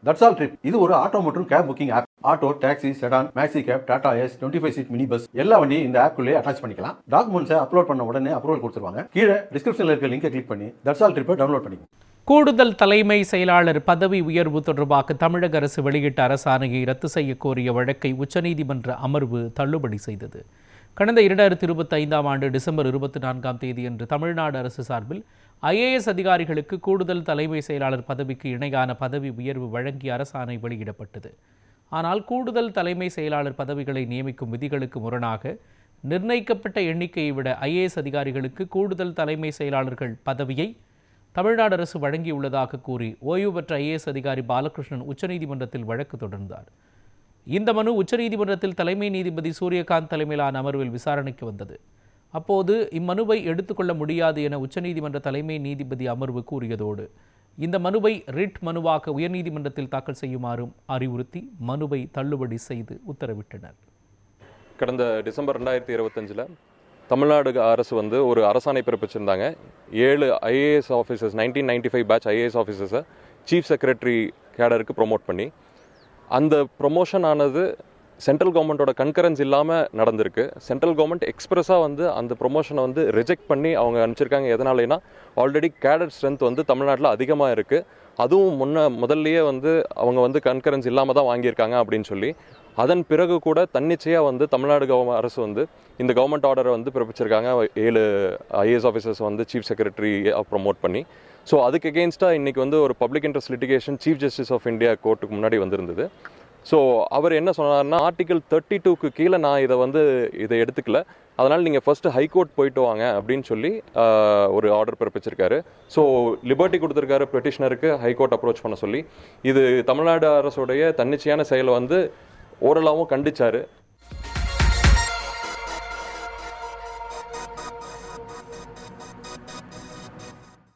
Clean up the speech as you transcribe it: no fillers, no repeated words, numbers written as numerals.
That's all trip இது ஒரு auto மற்றும் cab booking app. Auto, taxi, sedan, maxi cab, Tata ace, 25 seat mini bus எல்லா வண்டியும் இந்த ஆப்குள்ளே அட்டாச் பண்ணிக்கலாம். டாக்குமெண்ட்ஸை அப்லோட் பண்ண உடனே அப்ரூவல் கொடுத்துருவாங்க. கீழே டிஸ்கிரிப்ஷனில் இருக்க லிங்கை கிளிக் பண்ணி தட்ஸ் ஆல் ட்ரிப்பை டவுன்லோட் பண்ணிக்கலாம். கூடுதல் தலைமை செயலாளர் பதவி உயர்வு தொடர்பாக தமிழக அரசு வெளியிட்ட அரசாணையை ரத்து செய்ய கோரிய வழக்கை உச்சநீதிமன்ற அமர்வு தள்ளுபடி செய்தது. கடந்த 2025ஆம் ஆண்டு டிசம்பர் 24ஆம் தேதியன்று தமிழ்நாடு அரசு சார்பில் IAS அதிகாரிகளுக்கு கூடுதல் தலைமை செயலாளர் பதவிக்கு இணையான பதவி உயர்வு வழங்கிய அரசாணை வெளியிடப்பட்டது. ஆனால் கூடுதல் தலைமை செயலாளர் பதவிகளை நியமிக்கும் விதிகளுக்கு முரணாக நிர்ணயிக்கப்பட்ட எண்ணிக்கையை விட IAS அதிகாரிகளுக்கு கூடுதல் தலைமை செயலாளர்கள் பதவியை தமிழ்நாடு அரசு வழங்கியுள்ளதாக கூறி ஓய்வு பெற்ற IAS அதிகாரி பாலகிருஷ்ணன் உச்சநீதிமன்றத்தில் வழக்கு தொடர்ந்தார். இந்த மனு உச்சநீதிமன்றத்தில் தலைமை நீதிபதி சூரியகாந்த் தலைமையிலான அமர்வில் விசாரணைக்கு வந்தது. அப்போது இம்மனுவை எடுத்துக்கொள்ள முடியாது என உச்சநீதிமன்ற தலைமை நீதிபதி அமர்வு கூறியதோடு இந்த மனுவை ரிட் மனுவாக உயர்நீதிமன்றத்தில் தாக்கல் செய்யுமாறும் அறிவுறுத்தி மனுவை தள்ளுபடி செய்து உத்தரவிட்டனர். கடந்த டிசம்பர் 2025 தமிழ்நாடு அரசு ஒரு அரசாணை பிறப்பிச்சிருந்தாங்க. 7 IAS ஆஃபீஸர்ஸ் 1995 பேட்ச் IAS ஆஃபீஸர்ஸை சீஃப் செக்ரட்டரி கேடருக்கு ப்ரொமோட் பண்ணி அந்த ப்ரொமோஷன் ஆனது சென்ட்ரல் கவர்மெண்ட்டோட கன்கரன்ஸ் இல்லாமல் நடந்திருக்கு. சென்ட்ரல் கவர்மெண்ட் எக்ஸ்பிரஸாக அந்த ப்ரொமோஷனை ரிஜெக்ட் பண்ணி அவங்க அனுப்பிச்சிருக்காங்க. எதனாலனா ஆல்ரெடி கேடர் ஸ்ட்ரென்த் தமிழ்நாட்டில் அதிகமாக இருக்குது. அதுவும் முதல்லையே அவங்க கன்கரன்ஸ் இல்லாமல் தான் வாங்கியிருக்காங்க அப்படின்னு சொல்லி அதன் பிறகு கூட தன்னிச்சையாக தமிழ்நாடு அரசு இந்த கவர்மெண்ட் ஆர்டரை பிறப்பிச்சிருக்காங்க. 7 IAS officers chief secretary promote பண்ணி. ஸோ அதுக்கு எகெயின்ஸ்டாக இன்றைக்கி ஒரு public interest litigation chief justice of India கோர்ட்டுக்கு முன்னாடி வந்திருந்தது. ஸோ அவர் என்ன சொன்னார்னா, ஆர்டிகல் 32க்கு கீழே நான் இதை எடுத்துக்கல, அதனால் நீங்கள் ஃபஸ்ட்டு ஹைகோர்ட் போயிட்டு வாங்க அப்படின்னு சொல்லி ஒரு ஆர்டர் பிறப்பிச்சிருக்காரு. ஸோ லிபர்ட்டி கொடுத்துருக்காரு பெட்டிஷனருக்கு ஹைகோர்ட் அப்ரோச் பண்ண சொல்லி. இது தமிழ்நாடு அரசுடைய தன்னிச்சையான செயலை ஓரளவும் கண்டிச்சார்.